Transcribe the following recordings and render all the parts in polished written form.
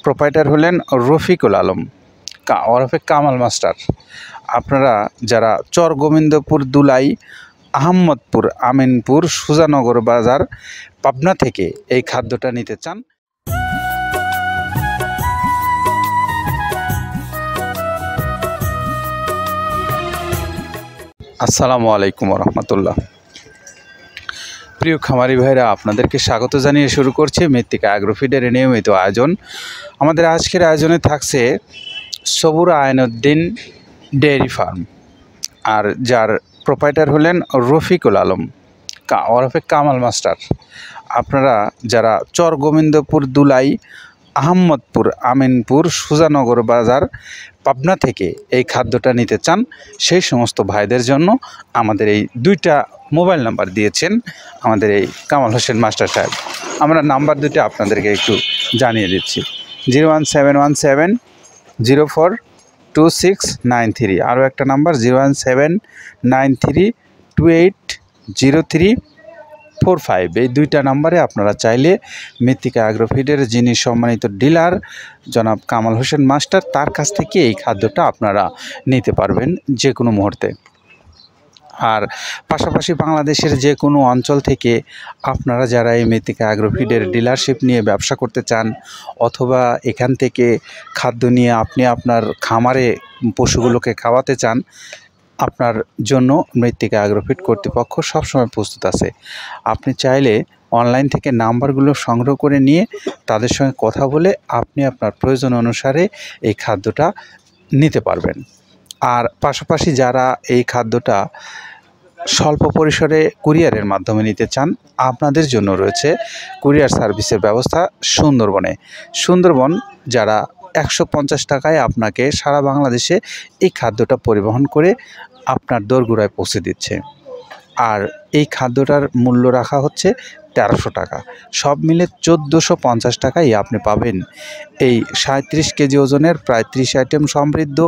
Proprietor হলেন রফিকুল আলম ওরফে Kamal master. আপনারা যারা চর গোবিন্দপুর, দুলাই, আহমদপুর, আমিনপুর, সুজানগর বাজার, পাবনা থেকে এই খাদ্যটা নিতে চান, আসসালামু আলাইকুম রহমতুল্লাহ। প্রিয় খামারি ভাইরা, আপনাদেরকে স্বাগত জানিয়ে শুরু করছে মৃত্তিকা অ্যাগ্রোফিডের নিয়মিত আয়োজন। আমাদের আজকের আয়োজনে থাকছে সবুর আইনউদ্দিন ডেয়ারি ফার্ম, আর যার প্রোপাইটার হলেন রফিকুল আলম ওরফে কামাল মাস্টার। আপনারা যারা চর গোবিন্দপুর, দুলাই, আহমদপুর, আমিনপুর, সুজানগর বাজার, পাবনা থেকে এই খাদ্যটা নিতে চান, সেই সমস্ত ভাইদের জন্য আমাদের এই দুইটা মোবাইল নাম্বার দিয়েছেন আমাদের এই কামাল হোসেন মাস্টার সাহেব। আমরা নাম্বার দুটো আপনাদেরকে একটু জানিয়ে দিচ্ছি। 017104269 আরও একটা নাম্বার 01793280345। এই দুইটা নাম্বারে আপনারা চাইলে মৃত্তিকা অ্যাগ্রোফিডের যিনি সম্মানিত ডিলার জনাব কামাল হোসেন মাস্টার, তার কাছ থেকে এই খাদ্যটা আপনারা নিতে পারবেন যে কোনো মুহূর্তে। আর পাশাপাশি বাংলাদেশের যে কোনো অঞ্চল থেকে আপনারা যারা এই মৃত্তিকা অ্যাগ্রোফিডের ডিলারশিপ নিয়ে ব্যবসা করতে চান, অথবা এখান থেকে খাদ্য নিয়ে আপনি আপনার খামারে পশুগুলোকে খাওয়াতে চান, আপনার জন্য মৃত্তিকা অ্যাগ্রোফিড কর্তৃপক্ষ সবসময় প্রস্তুত আছে। আপনি চাইলে অনলাইন থেকে নাম্বারগুলো সংগ্রহ করে নিয়ে তাদের সঙ্গে কথা বলে আপনি আপনার প্রয়োজন অনুসারে এই খাদ্যটা নিতে পারবেন। আর পাশাপাশি যারা এই খাদ্যটা স্বল্প পরিসরে কুরিয়ারের মাধ্যমে নিতে চান, আপনাদের জন্য রয়েছে কুরিয়ার সার্ভিসের ব্যবস্থা সুন্দরবনে। সুন্দরবন যারা 150 টাকায় আপনাকে সারা বাংলাদেশে এই খাদ্যটা পরিবহন করে আপনার দোরগোড়ায় পৌঁছে দিচ্ছে। আর এই খাদ্যটার মূল্য রাখা হচ্ছে 1300 টাকা। সব মিলে 1450 টাকায় আপনি পাবেন এই 37 কেজি ওজনের প্রায় 30 আইটেম সমৃদ্ধ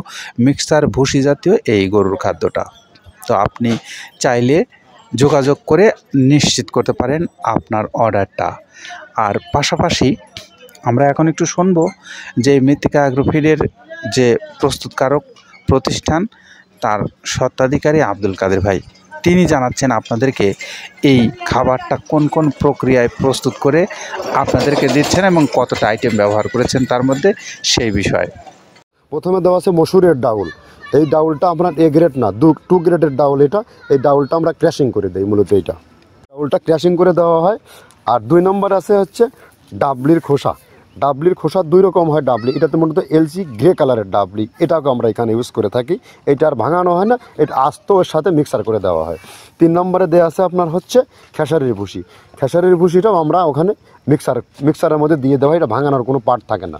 মিক্সার ভুসি জাতীয় এই গরুর খাদ্যটা। তো আপনি চাইলে যোগাযোগ করে নিশ্চিত করতে পারেন আপনার অর্ডারটা। আর পাশাপাশি আমরা এখন একটু শুনবো যে মৃত্তিকা অ্যাগ্রোফিডের যে প্রস্তুতকারক প্রতিষ্ঠান, তার স্বত্বাধিকারী আব্দুল কাদের ভাই, তিনি জানাচ্ছেন আপনাদেরকে এই খাবারটা কোন কোন প্রক্রিয়ায় প্রস্তুত করে আপনাদেরকে দিচ্ছেন এবং কতটা আইটেম ব্যবহার করেছেন তার মধ্যে সেই বিষয়ে। প্রথমে দেওয়া আছে মসুরের ডাউল। এই ডাউলটা আপনার এ গ্রেড না, 2 গ্রেডের ডাউল এটা। এই ডাউলটা আমরা ক্র্যাশিং করে দিই, মূলত এইটা ডাউলটা ক্র্যাশিং করে দেওয়া হয়। আর 2 নম্বর আছে হচ্ছে ডাবলির খোসা। ডাবলির খোসা 2 রকম হয় ডাবলি, এটাতে মূলত এলসি গ্রে কালারের ডাবলি, এটাকে আমরা এখানে ইউজ করে থাকি। এটা আর ভাঙানো হয় না, এটা আস্ত ওর সাথে মিক্সার করে দেওয়া হয়। 3 নম্বরে দেওয়া আছে আপনার হচ্ছে খেসারির ভুসি। খেসারির ভুসিটাও আমরা ওখানে মিক্সারের মধ্যে দিয়ে দেওয়া হয়, এটা ভাঙানোর কোনো পার্ট থাকে না।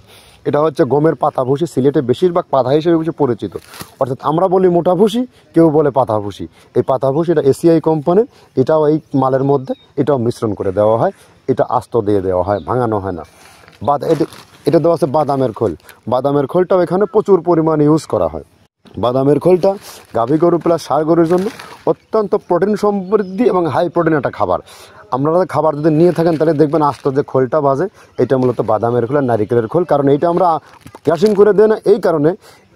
এটা হচ্ছে গমের পাতা ভুসি, সিলেটে বেশিরভাগ পাতা হিসেবে পরিচিত। অর্থাৎ আমরা বলি মোটা ভুসি, কেউ বলে পাতা ভুসি। এই পাতা ভুসি এটা এসিআই কোম্পানির, এটাও এই মালের মধ্যে এটাও মিশ্রণ করে দেওয়া হয়, এটা আস্ত দিয়ে দেওয়া হয়, ভাঙানো হয় না। এটা দেওয়া আছে বাদামের খোল। বাদামের খোলটাও এখানে প্রচুর পরিমাণে ইউজ করা হয়। বাদামের খোলটা গাভী গরু প্লাস ষাঁড় গরুর জন্য অত্যন্ত প্রোটিন সমৃদ্ধি এবং হাই প্রোটিন একটা খাবার। আপনারা খাবার যদি নিয়ে থাকেন তাহলে দেখবেন আস্ত যে খোলটা বাজে, এটা মূলত বাদামের খোল আর নারিকেলের খোল। কারণ এইটা আমরা ক্র্যাশিং করে দেয় না, এই কারণে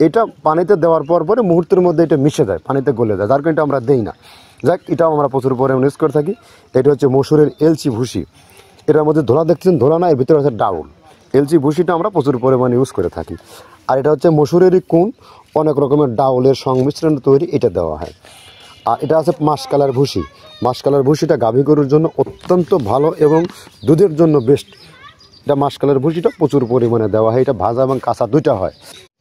এটা পানিতে দেওয়ার পরে মুহূর্তের মধ্যে এটা মিশে যায়, পানিতে গলে যায়, যার কারণে এটা আমরা দেই না। যাক, এটাও আমরা প্রচুর পরিমাণে ইউজ করে থাকি। এটা হচ্ছে মসুরের এলচি ভুসি। এটার মধ্যে ধোলা দেখছেন, ধোলা না, এর ভিতরে আছে ডাউল। এলচি ভুসিটা আমরা প্রচুর পরিমাণে ইউজ করে থাকি। আর এটা হচ্ছে মসুরেরই কুন, অনেক রকমের ডাউলের সংমিশ্রণ তৈরি, এটা দেওয়া হয়। আর এটা আছে মাসকালার ভুসি। মাসকালার ভুসিটা গাভী গরুর জন্য অত্যন্ত ভালো এবং দুধের জন্য বেস্ট। এটা মাসকালার ভুসিটা প্রচুর পরিমাণে দেওয়া হয়, এটা ভাজা এবং কাঁচা দুইটা হয়।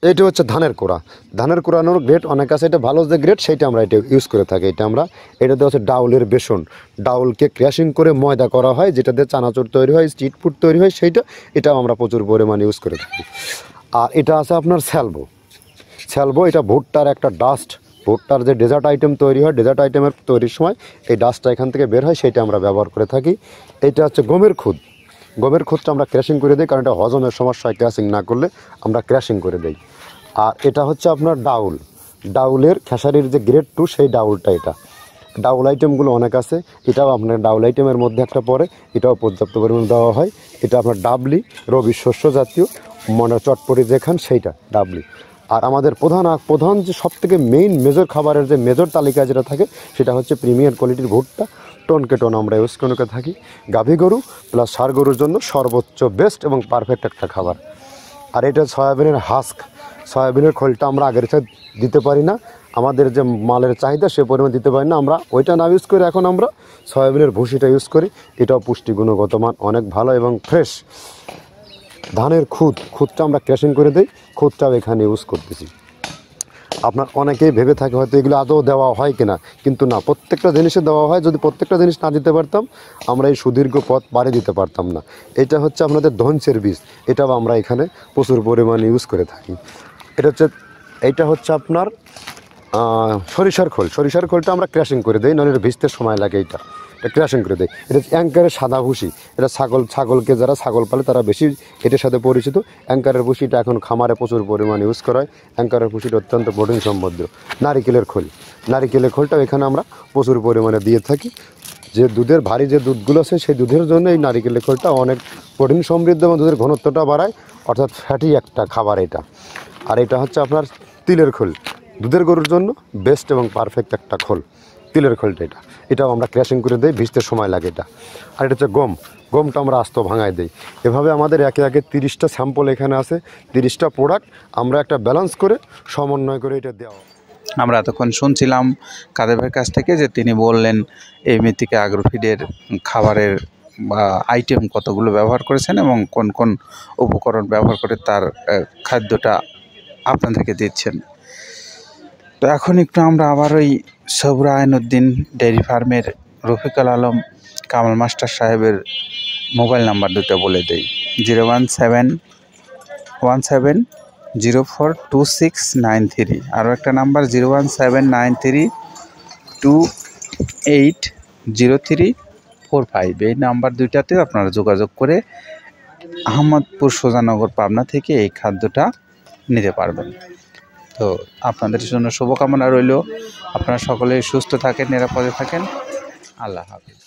এটা হচ্ছে ধানের কোড়া। ধানের কোড়ানোর গ্রেড অনেক আছে, এটা ভালো যে গ্রেড সেইটা আমরা এটা ইউজ করে থাকি। এটা দেওয়া হচ্ছে ডাউলের বেসন। ডাউলকে ক্র্যাশিং করে ময়দা করা হয়, যেটা দিয়ে চানাচুর তৈরি হয়, স্ট্রিট ফুড তৈরি হয়, এটাও আমরা প্রচুর পরিমাণে ইউজ করে থাকি। আর এটা আছে আপনার স্যালবো। এটা ভুট্টার একটা ডাস্ট। ভুট্টার যে ডেজার্ট আইটেম তৈরি হয়, ডেজার্ট আইটেমের তৈরির সময় এই ডাস্টটা এখান থেকে বের হয়, সেটা আমরা ব্যবহার করে থাকি। এটা হচ্ছে গমের খুদ। গমের খুদটা আমরা ক্র্যাশিং করে দিই, কারণ এটা হজমের সমস্যায় ক্র্যাশিং না করলে আমরা ক্র্যাশিং করে দিই। আর এটা হচ্ছে আপনার ডাউলের খেসারির যে গ্রেড 2 সেই ডাউলটা। এটা ডাউল আইটেমগুলো অনেক আছে, এটাও আপনার ডাউল আইটেমের মধ্যে একটা পড়ে, এটাও পর্যাপ্ত পরিমাণে দেওয়া হয়। এটা আপনার ডাবলি রবি শস্য জাতীয়, মনে চটপটি যে খান সেইটা ডাবলি। আর আমাদের প্রধান যে সবথেকে মেইন মেজর খাবারের যে মেজর তালিকায় যেটা থাকে সেটা হচ্ছে প্রিমিয়ার কোয়ালিটির ভুট্টা, টনকে টন আমরা ইউজ করে থাকি। গাভী গরু প্লাস ষাঁড় গরুর জন্য সর্বোচ্চ বেস্ট এবং পারফেক্ট একটা খাবার। আর এটা সয়াবিনের হাস্ক, সয়াবিনের খোলটা আমরা আগের সাথে দিতে পারি না, আমাদের যে মালের চাহিদা সে পরিমাণ দিতে পারি না, আমরা ওইটা না ইউজ করে এখন আমরা সয়াবিনের ভুসিটা ইউজ করি। এটাও পুষ্টি গুণগত মান অনেক ভালো এবং ফ্রেশ। ধানের খুদটা আমরা ক্র্যাশিং করে দিই, খুদটাও এখানে ইউজ করতেছি। আপনার অনেকেই ভেবে থাকে হয়তো এগুলো আদৌ দেওয়া হয় কিনা, কিন্তু না, প্রত্যেকটা জিনিসে দেওয়া হয়। যদি প্রত্যেকটা জিনিস না দিতে পারতাম আমরা এই সুদীর্ঘ পথ পাড়ি দিতে পারতাম না। এটা হচ্ছে আপনাদের ধনচের বীজ, এটাও আমরা এখানে প্রচুর পরিমাণে ইউজ করে থাকি। এইটা হচ্ছে আপনার সরিষার খোলটা আমরা ক্র্যাশিং করে দিই, নইলে ভিজতে সময় লাগে। এটা ক্র্যাশিং করে দেয়। এটা অ্যাঙ্কারের সাদা ভুসি, এটা ছাগলকে যারা ছাগল পালে তারা বেশি এটার সাথে পরিচিত। অ্যাঙ্কারের ভুসিটা এখন খামারে প্রচুর পরিমাণে ইউজ করা হয়। অ্যাঙ্কারের ভুসিটা অত্যন্ত প্রোটিন সমৃদ্ধ। নারিকেলের খোলটাও এখানে আমরা প্রচুর পরিমাণে দিয়ে থাকি। যে দুধের ভারী যে দুধগুলো আছে সেই দুধের জন্য এই নারিকেলের খোলটা অনেক প্রোটিন সমৃদ্ধ এবং দুধের ঘনত্বটা বাড়ায়, অর্থাৎ ফ্যাটি একটা খাবার এটা। আর এটা হচ্ছে আপনার তিলের খোল, দুধের গরুর জন্য বেস্ট এবং পারফেক্ট একটা খোল, তিলের খোলটা। এটাও আমরা ক্র্যাশিং করে দিই, ভিজতে সময় লাগে এটা। আর এটা হচ্ছে গমটা আমরা আস্ত ভাঙায় দিই। এভাবে আমাদের একে 30টা স্যাম্পল এখানে আছে, 30টা প্রোডাক্ট আমরা একটা ব্যালেন্স করে সমন্বয় করে এটা দেওয়া। আমরা এতক্ষণ শুনছিলাম কাদের ভাইয়ের কাছ থেকে যে তিনি বললেন এই মৃত্তিকা আগ্রোফিডের খাবারের আইটেম কতগুলো ব্যবহার করেছেন এবং কোন কোন উপকরণ ব্যবহার করে তার খাদ্যটা আপনাদেরকে দিচ্ছেন। তো এখন একটু আমরা আবার ওই সবুরা আইনুদ্দিন ডেয়ারি ফার্মের রফিকুল আলম কামাল মাস্টার সাহেবের মোবাইল নাম্বার দুটো বলে দেই। 01717042693। আরও একটা নাম্বার 01793280345। এই নাম্বার দুইটাতে আপনারা যোগাযোগ করে আহমদপুর সোজানগর পাবনা থেকে এই খাদ্যটা নিতে পারবেন। তো আপনাদের জন্য শুভকামনা রইল। আপনারা সকলেই সুস্থ থাকেন, নিরাপদে থাকেন। আল্লাহ হাফেজ।